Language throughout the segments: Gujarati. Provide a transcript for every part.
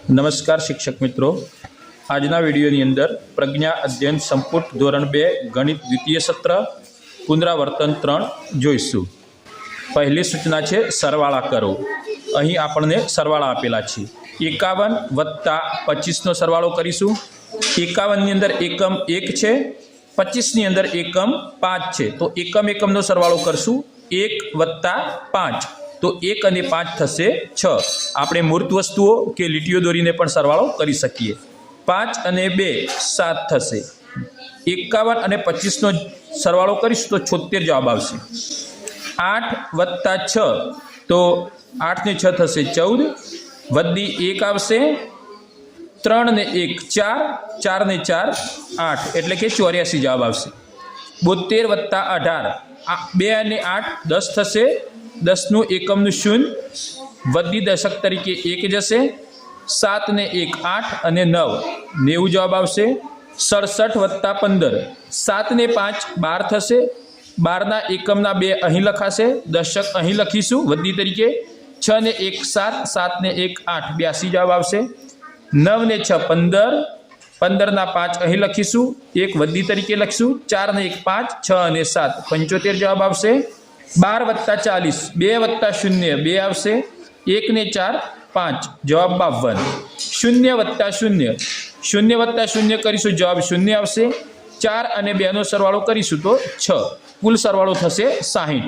नमस्कार शिक्षक मित्रों, आजना विडियोनी अंदर प्रज्ञा अध्ययन संपुट धोरण 2 गणित द्वितीय सत्र पुनरावर्तन 3 जोईशुं। पहली सूचना है सरवाळा करो। अहीं आपणे सरवाळा आपेला छे। 51 + 25 नो सरवाळो करीशुं। 51 नी अंदर एकम 1 छे, 25 नी अंदर एकम 5 छे, तो एकम एकमनो सरवाळो करशुं। 1 + 5 तो 1 અને 5 થશે 6। આપણે મૂર્ત વસ્તુઓ કે લીટીઓ દોરીને પણ સરવાળો કરી શકીએ। 5 અને 2 7 થશે। 51 અને 25 નો સરવાળો કરીશું તો 76 જવાબ આવશે। 8 + 6 તો 8 ને 6 થશે 14, વધી 1 આવશે, 3 ને 1 4, 4 ને 4 8 એટલે કે 84 જવાબ આવશે। 72 + 18 2 અને 8 10 થશે। 10 નું એકમનું શૂન્ય, વધી દશક તરીકે 1 જશે। 7 ને 1 8 અને 9 90 જવાબ આવશે। 67 + 15 7 ને 5 12 થશે। 12 ના એકમના 2 અહીં લખાશે, દશક અહીં લખીશું વધી તરીકે। 6 ને 1 7, 7 ને 1 8 82 જવાબ આવશે। 9 ને 6 15, 15 ના 5 અહીં લખીશું, 1 વધી તરીકે લખીશું। 4 ને 1 5, 6 અને 7 75 જવાબ આવશે। 12 + 40 2 + 0 2 આવશે। 1 ને 4 5 જવાબ 52। 0 + 0 0 + 0 કરીશું, જવાબ 0 આવશે। 4 અને 2 નો સરવાળો કરીશું તો 6, કુલ સરવાળો થશે 60।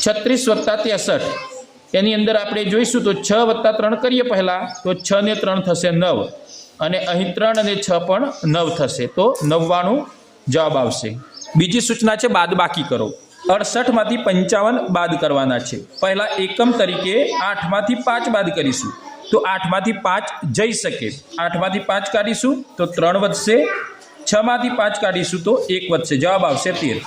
36 + 63 એની અંદર આપણે જોઈશું તો 6 + 3 કરીએ પહેલા તો 6 ને 3 થશે 9 અને અહીં 3 અને 6 પણ 9 થશે તો 99 જવાબ આવશે। બીજી સૂચના છે બાદબાકી કરો। 68 માંથી 55 બાદ કરવાના છે। પહેલા એકમ તરીકે 8 માંથી 5 બાદ કરીશું તો 8 માંથી 5 જઈ શકે। 8 માંથી 5 કાઢીશું તો 3 વધશે। 6 માંથી 5 કાઢીશું તો 1 વધશે, જવાબ આવશે 13।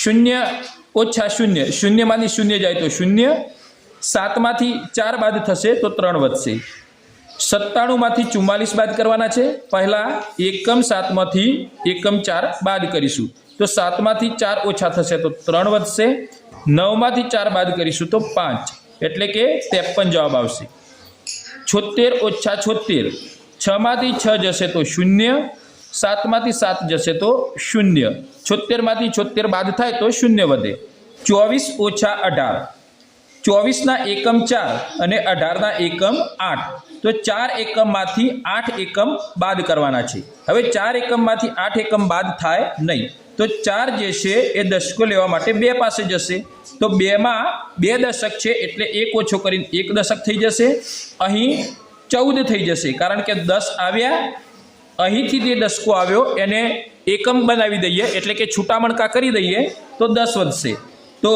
0 - 0 0 માંથી 0 જાય તો 0। 7 માંથી 4 બાદ થશે તો 3 વધશે। 97 માંથી 44 બાદ કરવાના છે। પહેલા એકમ 7 માંથી એકમ 4 બાદ કરીશું તો 7 માંથી 4 ઓછા થશે તો 3 વધશે। 9 માંથી 4 બાદ કરીશું તો 5 એટલે કે 53 જવાબ આવશે। 76 - 76 6 માંથી 6 જશે તો 0, 7 માંથી 7 જશે તો 0, 76 માંથી 76 બાદ થાય તો 0 વધે। 24 - 18 24 ના એકમ 4 અને 18 ના એકમ 8 તો 4 એકમમાંથી 8 એકમ બાદ કરવાના છે। હવે 4 એકમમાંથી 8 એકમ બાદ થાય નહીં તો 4 જે છે એ દશકો લેવા માટે 2 પાસે જશે તો 2 માં 2 દશક છે એટલે 1 ઓછો કરીને 1 દશક થઈ જશે। અહીં 14 થઈ જશે કારણ કે 10 આવ્યા, અહીંથી જે દશકો આવ્યો એને એકમ બનાવી દઈએ એટલે કે છૂટા મણકા કરી દઈએ તો 10 વધશે। તો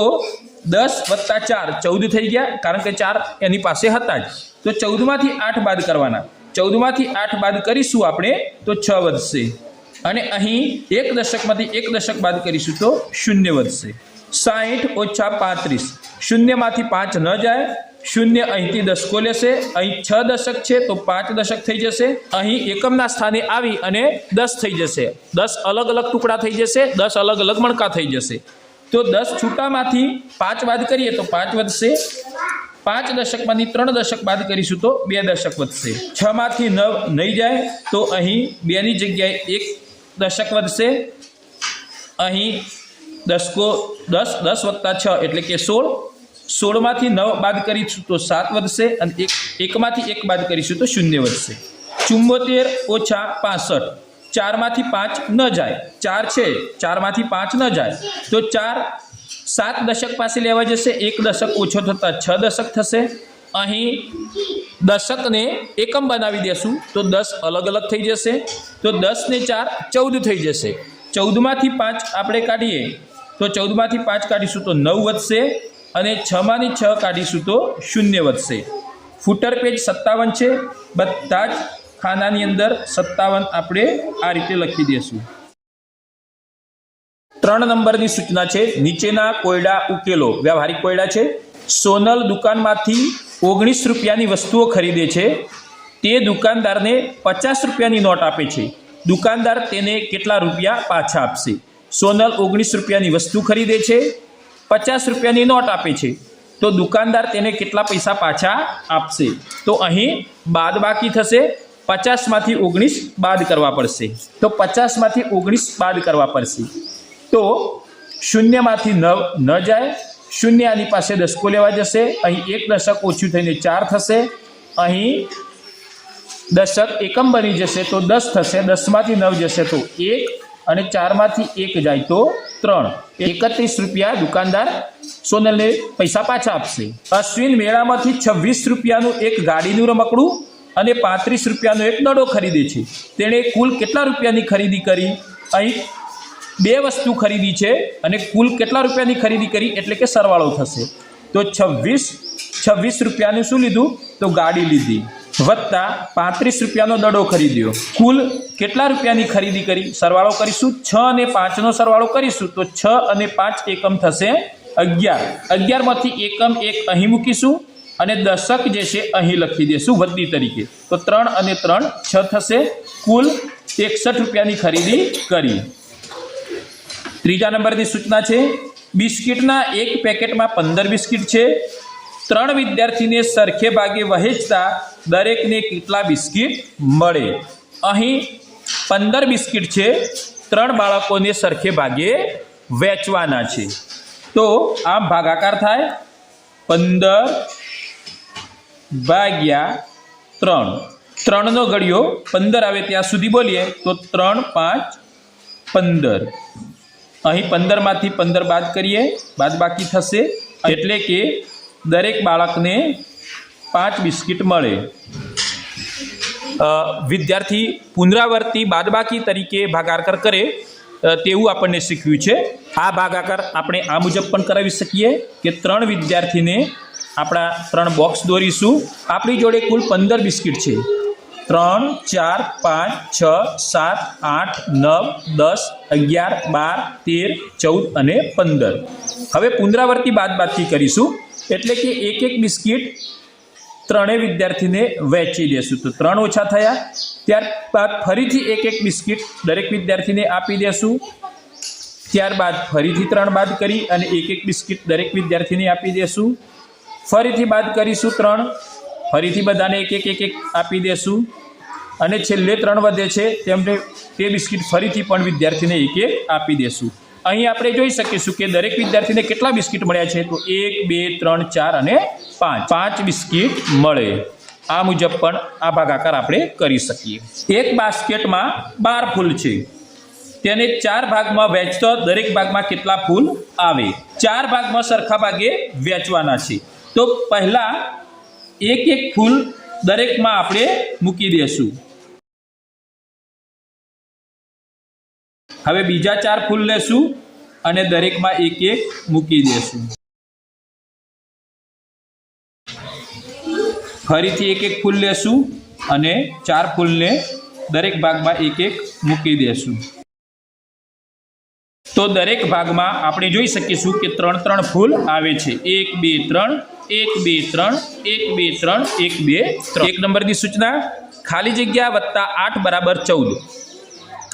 10 + 4 14 થઈ ગયા કારણ કે 4 એની પાસે હતા જ, તો 14 માંથી 8 બાદ કરવાના। 14 માંથી 8 બાદ કરીશું આપણે તો 6 વધશે અને અહીં 1 દશકમાંથી 1 દશક બાદ કરીશું તો 0 વધશે। 60 - 35 0 માંથી 5 ન જાય, 0 અહીંથી દશકો લેશે, અહીં 6 દશક છે તો 5 દશક થઈ જશે। અહીં એકમના સ્થાને આવી અને 10 થઈ જશે, 10 અલગ અલગ ટુકડા થઈ જશે, 10 અલગ અલગ મણકા થઈ જશે તો 10 છૂટામાંથી 5 બાદ કરીએ તો 5 વધશે। 5 દશકમાંથી 3 દશક બાદ કરીશું તો 2 દશક વધશે। 6 માંથી 9 નહીં જાય તો અહીં 2 ની જગ્યાએ 1 દશક વધશે। અહીં દશકો 10 10 + 6 એટલે કે 16, 16 માંથી 9 બાદ કરીશું તો 7 વધશે અને 1 માંથી 1 બાદ કરીશું તો 0 વધશે। 74 - 65 4 માંથી 5 ન જાય, 4 છે 4 માંથી 5 ન જાય તો 4 7 દશક પાસે લેવા જશે, 1 દશક ઓછો થતાં 6 દશક થશે। અહીં દશકને એકમ બનાવી દેશું તો 10 અલગ અલગ થઈ જશે તો 10 ને 4 14 થઈ જશે। 14 માંથી 5 આપણે કાઢીએ તો 14 માંથી 5 કાઢીશું તો 9 વધશે અને 6 માંથી 6 કાઢીશું તો 0 વધશે। ફૂટર પેજ 57 છે, બધા જ ખાનાની અંદર 57 આપણે આ રીતે લખી દઈશું। 3 નંબરની સૂચના છે નીચેના કોયડા ઉકેલો। વ્યવહારિક કોયડા છે। સોનલ દુકાનમાંથી 19 રૂપિયાની વસ્તુઓ ખરીદે છે। તે દુકાનદારને 50 રૂપિયાની નોટ આપે છે। દુકાનદાર તેને કેટલા રૂપિયા પાછા આપશે? સોનલ 19 રૂપિયાની વસ્તુ ખરીદે છે, 50 રૂપિયાની નોટ આપે છે તો દુકાનદાર તેને કેટલા પૈસા પાછા આપશે? તો અહીં બાદબાકી થશે। 50માંથી 19 બાદ કરવા પડશે। તો 50માંથી 19 બાદ કરવા પડશે તો 0માંથી 9 ન જાય, 0 આની પાસે દશકો લેવા જશે, અહીં 1 દશક ઓછું થઈને 4 થશે, અહીં દશક એકમ બની જશે તો 10 થશે, 10માંથી 9 જશે તો 1 અને 4માંથી 1 જાય તો 3। 31 રૂપિયા દુકાનદાર સોનલને પૈસા પાછા આપશે। અશ્વિન મેળામાંથી 26 રૂપિયાનું એક ગાડીનું રમકડું અને 35 રૂપિયાનો એક દડો ખરીદે છે। તેણે કુલ કેટલા રૂપિયાની ખરીદી કરી? અહીં 2 વસ્તુ ખરીદી છે અને કુલ કેટલા રૂપિયાની ખરીદી કરી એટલે કે સરવાળો થશે। તો 26 રૂપિયાનું શું લીધું? તો ગાડી લીધી, વત્તા 35 રૂપિયાનો દડો ખરીદ્યો, કુલ કેટલા રૂપિયાની ખરીદી કરી? સરવાળો કરીશું, 6 અને 5નો સરવાળો કરીશું તો 6 અને 5 એકમ થશે 11। 11માંથી એકમ 1 અહીં મૂકીશું અને દશક જે છે અહીં લખી દઈશું વદ્દી તરીકે, તો 3 અને 3 6 થશે, કુલ 61 રૂપિયાની ખરીદી કરી। ત્રીજા નંબરની સૂચના છે બિસ્કિટના એક પેકેટમાં 15 બિસ્કિટ છે। 3 વિદ્યાર્થીને સરખે ભાગે વહેંચતા દરેકને કેટલા બિસ્કિટ મળે? અહીં 15 બિસ્કિટ છે, 3 બાળકોને સરખે ભાગે વહેંચવાના છે તો આમ ભાગાકાર થાય 15 ભાગ્યા 3। 3નો ઘડિયો 15 આવે ત્યાં સુધી બોલીએ તો 3 5 15। અહીં 15માંથી 15 બાદ કરીએ, બાદ બાકી થશે એટલે કે દરેક બાળકને 5 બિસ્કિટ મળે। વિદ્યાર્થી પુનરાવર્તી બાદબાકી તરીકે ભાગાકાર કરે તેવું આપણને શીખ્યું છે। આ ભાગાકાર આપણે આ મુજબ પણ કરાવી શકીએ કે 3 વિદ્યાર્થીને આપણા 3 બોક્સ દોરીશું। આપણી જોડે કુલ 15 બિસ્કિટ છે, 3 4 5 6 7 8 9 10 11 12 13 14 અને 15। હવે પુનરાવર્તી બાદબાકી કરીશું એટલે કે એક બિસ્કિટ 3 વિદ્યાર્થીને વહેંચી દેશું તો 3 ઓછા થયા। ત્યારબાદ ફરીથી એક બિસ્કિટ દરેક વિદ્યાર્થીને આપી દેશું, ત્યારબાદ ફરીથી 3 બાદ કરી અને એક બિસ્કિટ દરેક વિદ્યાર્થીને આપી દેશું, ફરીથી બાદ કરીશું 3, ફરીથી બધાને એક આપી દેશું અને છેલ્લે 3 વધે છે તેમને તે બિસ્કિટ ફરીથી પણ વિદ્યાર્થીને એક આપી દેશું। અહીં આપણે જોઈ શકીશું કે દરેક વિદ્યાર્થીને કેટલા બિસ્કિટ મળ્યા છે તો 1 2 3 4 અને 5 બિસ્કિટ મળે। આ મુજબ પણ આ ભાગાકાર આપણે કરી શકીએ। એક બાસ્કેટમાં 12 ફૂલ છે, તેને 4 ભાગમાં વહેંચતો દરેક ભાગમાં કેટલા ફૂલ આવે? 4 ભાગમાં સરખા ભાગે વહેંચવાના છે તો પહેલા એક ફૂલ દરેકમાં આપણે મૂકી દેશું। હવે બીજા 4 ફૂલ લેશું અને દરેકમાં એક મૂકી દેશું, ફરીથી એક ફૂલ લેશું અને 4 ફૂલને દરેક ભાગમાં એક મૂકી દેશું। તો દરેક ભાગમાં આપણે જોઈ શકીશું કે 3 ફૂલ આવે છે, 1 2 3 1 2 3 1 2 3 1 2 3। 1 નંબરની સૂચના ખાલી જગ્યા વત્તા 8 બરાબર 14।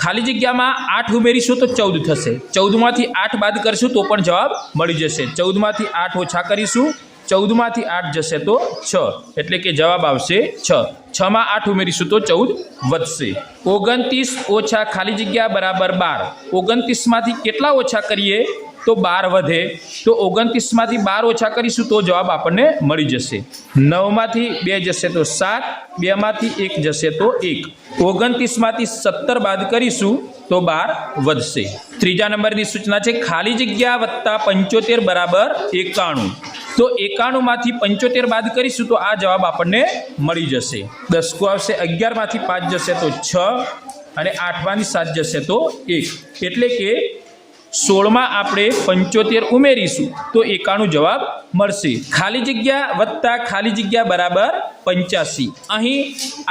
ખાલી જગ્યામાં 8 ઉમેરીશું તો 14 થશે, 14માંથી 8 બાદ કરીશું તો પણ જવાબ મળી જશે, 14માંથી 8 ઓછા કરીશું, 14માંથી 8 જશે તો 6 એટલે કે જવાબ આવશે 6। 6માં 8 ઉમેરીશું તો 14 વધશે। 29 ઓછા ખાલી જગ્યા બરાબર 12। 29માંથી કેટલા ઓછા કરીએ તો 12 વધે, તો 29માંથી 12 ઓછા કરીશું તો જવાબ આપણને મળી જશે। 9માંથી 2 જશે તો 7, 2માંથી 1 જશે તો 1, 29માંથી 17 બાદ કરીશું તો 12 વધશે। ત્રીજા નંબરની સૂચના છે ખાલી જગ્યા વત્તા 75 બરાબર 91। તો 91માંથી 75 બાદ કરીશું તો આ જવાબ આપણને મળી જશે। દસકો આવશે, 11માંથી 5 જશે તો 6 અને 8માંથી 7 જશે તો 1 એટલે કે 16માં આપણે 75 ઉમેરીશું તો 91 જવાબ મળશે। ખાલી જગ્યા વત્તા ખાલી જગ્યા બરાબર 85। અહીં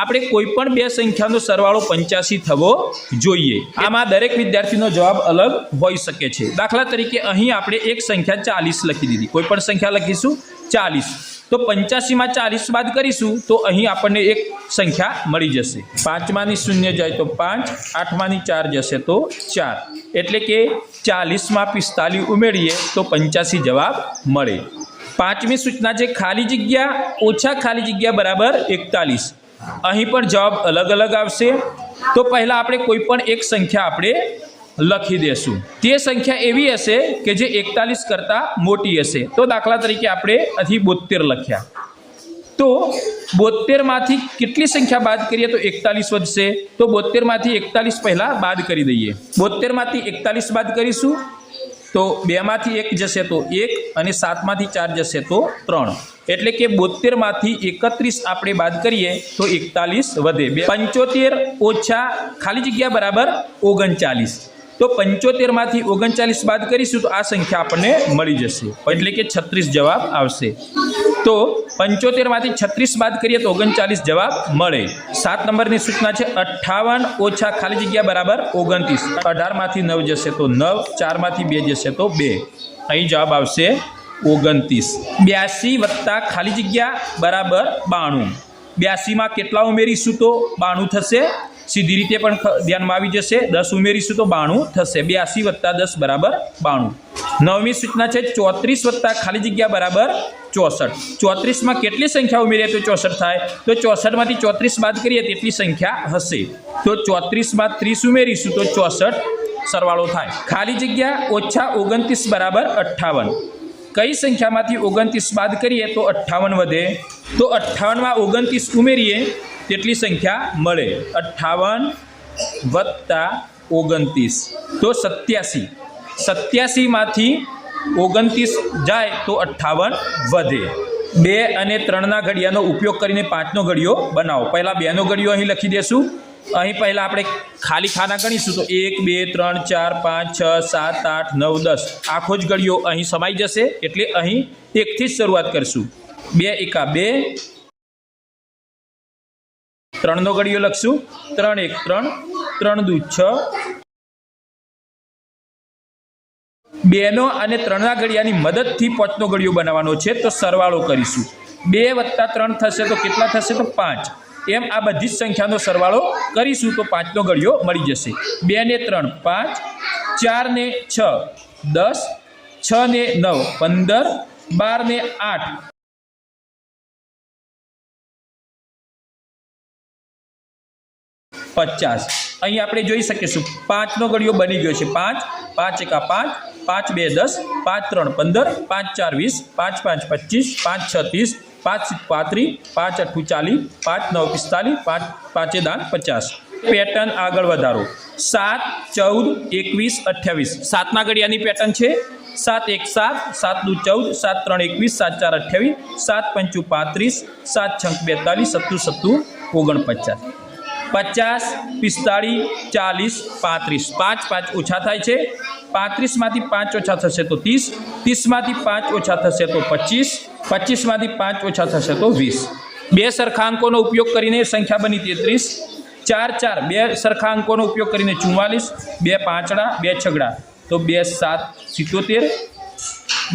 આપણે કોઈ પણ બે સંખ્યાનો સરવાળો 85 થવો જોઈએ। આમાં દરેક વિદ્યાર્થીનો જવાબ અલગ હોઈ શકે છે। દાખલા તરીકે અહીં આપણે એક સંખ્યા 40 લખી દીધી, કોઈ પણ સંખ્યા લખીશું 40 તો 85માં 40 બાદ કરીશું તો અહીં આપણને એક સંખ્યા મળી જશે। 5માંની 0 જાય તો 5, 8માંની 4 જશે તો 4 એટલે કે 40માં 45 ઉમેરીએ તો 85 જવાબ મળે। 5મી સૂચના છે ખાલી જગ્યા ઓછા ખાલી જગ્યા બરાબર 41। અહીં પણ જવાબ અલગ અલગ આવશે। તો પહેલાં આપણે કોઈ પણ એક સંખ્યા આપણે લખી દેશું। તે સંખ્યા એવી હશે કે જે 41 કરતાં મોટી હશે। તો દાખલા તરીકે આપણે અહીં 72 લખ્યા। તો 72માંથી કેટલી સંખ્યા બાદ કરીએ તો 41 વધશે। તો 72માંથી 41 પહેલાં બાદ કરી દઈએ। 72માંથી 41 બાદ કરીશું તો 2માંથી 1 જશે તો 1 અને 7માંથી 4 જશે તો 3, એટલે કે 72માંથી 31 આપણે બાદ કરીએ તો 41 વધે। 75 ઓછા ખાલી જગ્યા બરાબર 39। તો 75માંથી 39 બાદ કરીશું તો આ સંખ્યા આપણને મળી જશે, એટલે કે 36 જવાબ આવશે। તો 75માંથી 36 બાદ કરીએ તો 39 જવાબ મળે। 7 નંબરની સૂચના છે 58 ઓછા ખાલી જગ્યા બરાબર 29। 18માંથી 9 જશે તો 9, 4માંથી 2 જશે તો 2, અહીં જવાબ આવશે 29। 82 વત્તા ખાલી જગ્યા બરાબર 92। 82માં કેટલા ઉમેરીશું તો 92 થશે। સીધી રીતે પણ ધ્યાનમાં આવી જશે। 10 ઉમેરીશું તો 92 થશે। 82 વત્તા 10 બરાબર 92। 9મી સૂચના છે 34 વત્તા ખાલી જગ્યા બરાબર 64। 34માં કેટલી સંખ્યા ઉમેરીએ તો 64 થાય? તો 64માંથી 34 બાદ કરીએ તેટલી સંખ્યા હશે। તો 34માં 30 ઉમેરીશું તો 64 સરવાળો થાય। ખાલી જગ્યા ઓછા 29 બરાબર 58। કઈ સંખ્યામાંથી 29 બાદ કરીએ તો 58 વધે? તો 58માં 29 ઉમેરીએ તેટલી સંખ્યા મળે। 58 વત્તા 29 તો 87। 87માંથી 29 જાય તો 58 વધે। 2 અને 3ના ઘડિયાનો ઉપયોગ કરીને 5નો ઘડિયો બનાવો। પહેલાં 2નો ઘડિયો અહીં લખી દેશું। અહીં પહેલાં આપણે ખાલી ખાના ગણીશું તો 1 2 3 4 5 6 7 8 9 10 આખો જ ઘડિયો અહીં સમાઈ જશે, એટલે અહીં 1થી જ શરૂઆત કરશું। 2 એકા 2, 3નો ઘડિયો લખશું। 3 1 3, 3 2 6। 2નો અને 3ના ઘડિયાની મદદથી 5નો ઘડિયો બનાવવાનો છે, તો સરવાળો કરીશું। 2 વત્તા 3 થશે તો કેટલા થશે? તો 5। એમ આ બધી જ સંખ્યાનો સરવાળો કરીશું તો 5નો ઘડિયો મળી જશે। 2 ને 3 5, 4 ને 6 10, 6 ને 9 15, 12 ને 8 50। અહીં આપણે જોઈ શકીશું 5નો ઘડિયો બની ગયો છે। 5 5 એકા 5, 5 2 10, 5 3 15, 5 4 20, 5 5 25, 5 6 30, 5 7 35, 5 8 40, 5 9 45, 5 5 દાન 50। પેટર્ન આગળ વધારો। 7 14 21 28 7ના ઘડિયાની પેટર્ન છે। 7 1 7, 7 2 14, 7 3 21, 7 4 28, 7 5 35, 7 6 42, 7 7 49, 50 45 40 35, 5 5 ઓછા થાય છે। 35માંથી 5 ઓછા થશે તો 30, 30માંથી 5 ઓછા થશે તો 25, 25માંથી 5 ઓછા થશે તો 20। 2 સરખા અંકોનો ઉપયોગ કરીને સંખ્યા બની 33। 4 4 2 સરખા અંકોનો ઉપયોગ કરીને 44, 2 પાંચડા 2 છગડા તો 2 7 77,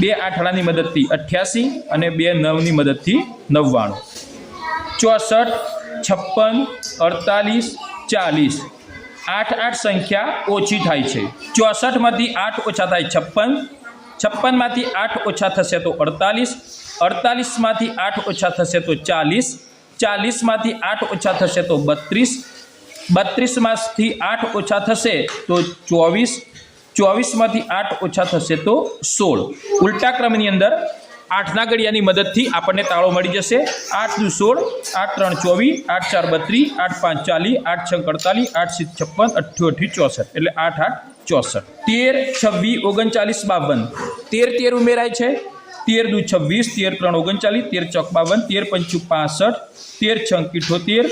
2 આઠડાની મદદથી 88 અને 2 9ની મદદથી 99, 64 56 48 40। 8 8 સંખ્યા ઓછી થાય છે। 64માંથી 8 ઓછા થાય 56, 56માંથી 8 ઓછા થશે તો 48, 48માંથી 8 ઓછા થશે તો 40, 40માંથી 8 ઓછા થશે તો 32, 32માંથી 8 ઓછા થશે તો 24, 24માંથી 8 ઓછા થશે તો 16। ઉલટા ક્રમની અંદર 8ના ઘડિયાની મદદથી આપણને તાળો મળી જશે। 8 2 16, 8 3 24, 8 4 32, 8 5 40, 8 6 48, 8 7 56, 88 64, એટલે 8 8 64। 13 26 39 52 13 13 ઉમેરાય છે। 13 2 26, 13 3 39, 13 4 52, 13 5 65, 13 6 78,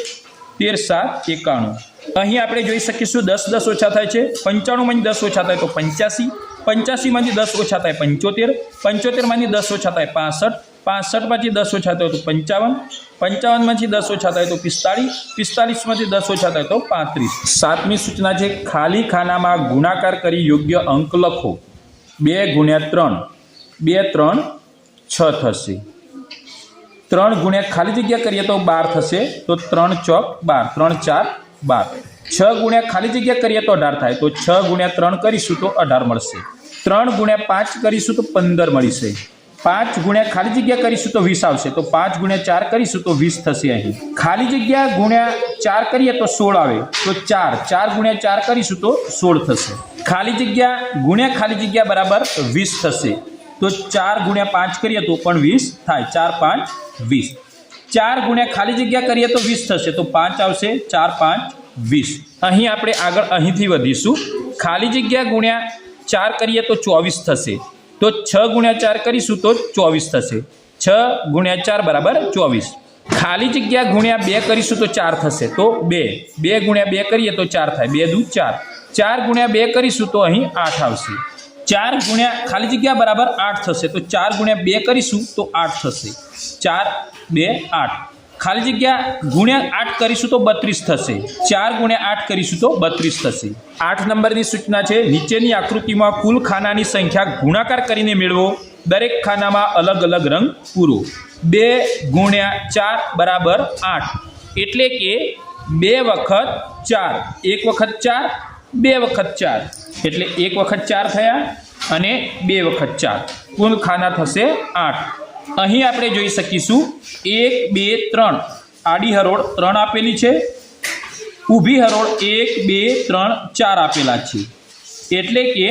13 7 91। અહીં આપણે જોઈ શકીશું 10 10 ઓછા થાય છે। 95માંથી 10 ઓછા થાય તો 85, 85માંથી 10 ઓછા થાય 75, 75માંથી 10 ઓછા થાય 65, 65માંથી 10 ઓછા થાય તો 55, 55માંથી 10 ઓછા થાય તો 45, 45માંથી 10 ઓછા થાય તો 35। 7મી સૂચના છે ખાલી ખાનામાં ગુણાકાર કરી યોગ્ય અંક લખો। 2 ગુણ્યા 3, 2 3 6 થશે। 3 ગુણ્યા ખાલી જગ્યા કરીએ તો 12 થશે, તો 3 ચોક 12, 3 4 12। 6 ગુણ્યા ખાલી જગ્યા કરીએ તો 18 થાય, તો 6 ગુણ્યા 3 કરીશું તો 18 મળશે। 3 ગુણ્યા 5 કરીશું તો 15 મળશે। 5 ગુણ્યા ખાલી જગ્યા કરીશું તો 20 આવશે, તો 5 ગુણ્યા 4 કરીશું તો 20 થશે. અહીં ખાલી જગ્યા ગુણ્યા 4 કરીએ તો 16 આવે, તો 4 ગુણ્યા 4 કરીશું તો 16 થશે. ખાલી જગ્યા ગુણ્યા ખાલી જગ્યા બરાબર 20 થશે, તો 4 ગુણ્યા 5 કરીએ તો પણ 20 થાય. 4 5 20. 4 ગુણ્યા ખાલી જગ્યા કરીએ તો 20 થશે, તો 5 આવશે. 4 5 20. અહીં આપણે આગળ અહીંથી વધીશું. ખાલી જગ્યા ગુણ્યા 4 કરીએ તો 24 થશે, તો 6 ગુણ્યા 4 કરીશું તો 24 થશે. 6 ગુણ્યા 4 બરાબર 24. ખાલી જગ્યા ગુણ્યા 2 કરીશું તો 4 થશે, તો 2 ગુણ્યા 2 કરીએ તો 4 થાય. 2 દૂ 4. 4 ગુણ્યા 2 કરીશું તો અહીં 8 આવશે. 4 ગુણ્યા ખાલી જગ્યા બરાબર 8 થશે, તો 4 ગુણ્યા 2 કરીશું તો 8 થશે. 4 2 8. ખાલી જગ્યા ગુણ્યા 8 કરીશું તો 32 થશે. 4 ગુણ્યા 8 કરીશું તો 32 થશે. 8 નંબરની સૂચના છે, નીચેની આકૃતિમાં કુલ ખાનાની સંખ્યા ગુણાકાર કરીને મેળવો. દરેક ખાનામાં અલગ અલગ રંગ પૂરો. 2 ગુણ્યા 4 બરાબર 8, એટલે કે 2 વખત 4. 1 વખત 4, 2 વખત 4, એટલે 1 વખત 4 થયા અને 2 વખત 4. કુલ ખાના થશે 8. અહીં આપણે જોઈ શકીશું 1 2 3 આડી હરોળ 3 આપેલી છે, ઊભી હરોળ 1 2 3 4 આપેલા છે, એટલે કે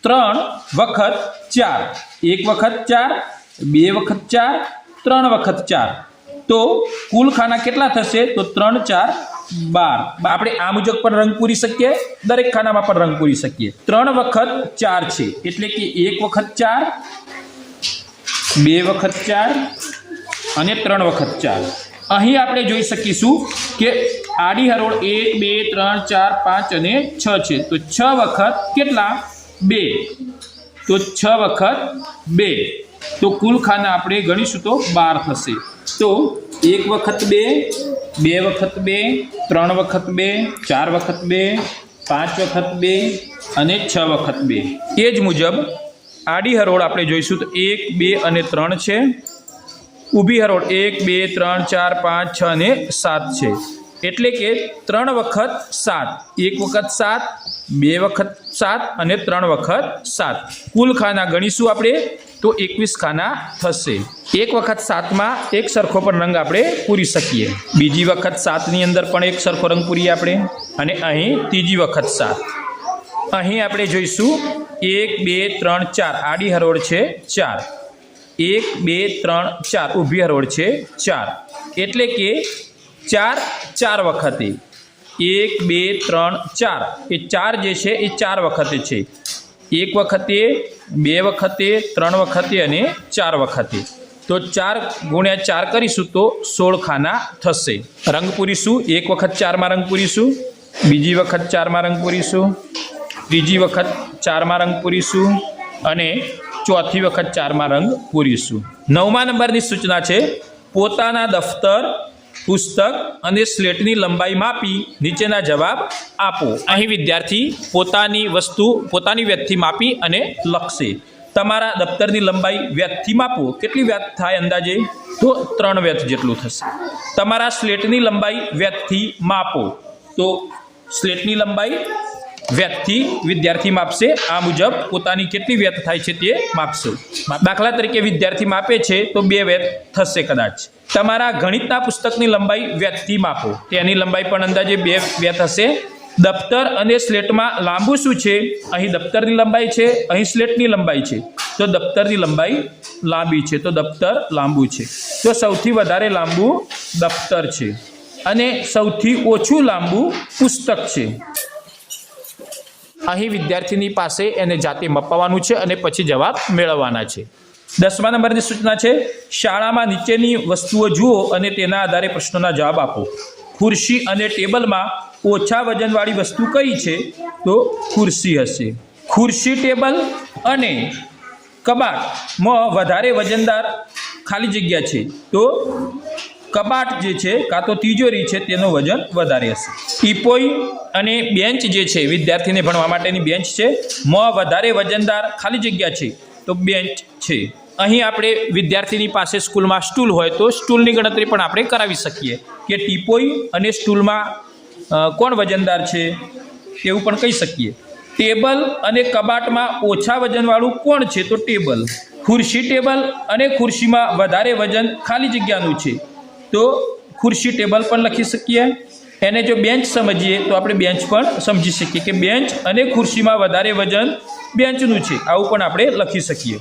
3 વખત 4. 1 વખત 4, 2 વખત 4, 3 વખત 4. તો કુલ ખાના કેટલા થશે? તો 3 4 12. આપણે આ મુજબ પણ રંગ પૂરી શકીએ, દરેક ખાનામાં પણ રંગ પૂરી શકીએ. 3 વખત 4 છે, એટલે કે 1 વખત 4, 2 વખત 4 અને 3 વખત 4. અહીં આપણે જોઈ શકીશું કે આડી હરોળ 1 2 3 4 5 અને 6 છે, તો 6 વખત કેટલા? 2. તો 6 વખત 2, તો કુલ ખાના આપણે ગણીશું તો 12 થશે. તો 1 વખત 2, 2 વખત 2, 3 વખત 2, 4 વખત 2, 5 વખત 2 અને 6 વખત 2. એ જ મુજબ આડી હરોળ આપણે જોઈશું તો 1 2 અને 3 છે, ઊભી હરોળ 1 2 3 4 5 6 અને 7 છે, એટલે કે 3 વખત 7. 1 વખત 7, 2 વખત 7 અને 3 વખત 7. કુલ ખાના ગણીશું આપણે તો 21 ખાના થશે. 1 વખત 7માં એક સરખો પણ રંગ આપણે પૂરી શકીએ. બીજી વખત 7ની અંદર પણ એક સરખો રંગ પૂરીએ આપણે, અને અહીં ત્રીજી વખત 7. અહીં આપણે જોઈશું 1 2 3 4 આડી હરોળ છે 4, 1 2 3 4 ઊભી હરોળ છે 4, એટલે કે 4 4 વખતે. 1 2 3 4, એ 4 જે છે એ 4 વખતે છે. 1 વખતે, 2 વખતે, 3 વખતે અને 4 વખતે. તો 4 ગુણ્યા 4 કરીશું તો 16 ખાના થશે. રંગ પૂરીશું. 1 વખત 4માં રંગ પૂરીશું, બીજી વખત 4માં રંગ પૂરીશું, ત્રીજી વખત 4માં રંગ પૂરીશું અને ચોથી વખત 4માં રંગ પૂરીશું. 9મા નંબરની સૂચના છે, પોતાના દફતર, પુસ્તક અને સ્લેટની લંબાઈ માપી નીચેના જવાબ આપો. અહીં વિદ્યાર્થી પોતાની વસ્તુ પોતાની વ્યાસથી માપી અને લખશે. તમારા દફતરની લંબાઈ વ્યાસથી માપો. કેટલી વ્યાસ થાય અંદાજે? તો 3 વ્યાસ જેટલું થશે. તમારા સ્લેટની લંબાઈ વ્યાસથી માપો, તો સ્લેટની લંબાઈ વ્યાસથી વિદ્યાર્થી માપશે. આ મુજબ પોતાની કેટલી વ્યાસ થાય છે તે માપશે. દાખલા તરીકે વિદ્યાર્થી માપે છે તો 2 વ્યાસ થશે કદાચ. તમારા ગણિતના પુસ્તકની લંબાઈ વ્યાસથી માપો, તેની લંબાઈ પણ અંદાજે 2 વ્યાસ હશે. દફતર અને સ્લેટમાં લાંબુ શું છે? અહીં દફતરની લંબાઈ છે, અહીં સ્લેટની લંબાઈ છે, તો દફતરની લંબાઈ લાંબી છે, તો દફતર લાંબુ છે. તો સૌથી વધારે લાંબુ દફતર છે અને સૌથી ઓછું લાંબુ પુસ્તક છે. અહીં વિદ્યાર્થીની પાસે એને જાતે મપાવવાનું છે અને પછી જવાબ મેળવવાના છે. 10મા નંબરની સૂચના છે, શાળામાં નીચેની વસ્તુઓ જુઓ અને તેના આધારે પ્રશ્નોના જવાબ આપો. ખુરશી અને ટેબલમાં ઓછા વજનવાળી વસ્તુ કઈ છે? તો ખુરશી હશે. ખુરશી, ટેબલ અને કબાટમાં વધારે વજનદાર ખાલી જગ્યા છે, તો કબાટ જે છે કાં તો તિજોરી છે તેનું વજન વધારે હશે. ટીપોઈ અને બેન્ચ જે છે વિદ્યાર્થીને ભણવા માટેની બેન્ચ છે, માં વધારે વજનદાર ખાલી જગ્યા છે, તો બેન્ચ છે. અહીં આપણે વિદ્યાર્થીની પાસે સ્કૂલમાં સ્ટૂલ હોય તો સ્ટૂલની ગણતરી પણ આપણે કરાવી શકીએ કે ટીપોઈ અને સ્ટૂલમાં કોણ વજનદાર છે એવું પણ કહી શકીએ. ટેબલ અને કબાટમાં ઓછા વજનવાળું કોણ છે? તો ટેબલ. ખુરશી ટેબલ અને ખુરશીમાં વધારે વજન ખાલી જગ્યાનું છે, તો ખુરશી ટેબલ પણ લખી શકીએ. એને જો બેન્ચ સમજીએ તો આપણે બેન્ચ પણ સમજી શકીએ કે બેન્ચ અને ખુરશીમાં વધારે વજન બેન્ચનું છે, આવું પણ આપણે લખી શકીએ.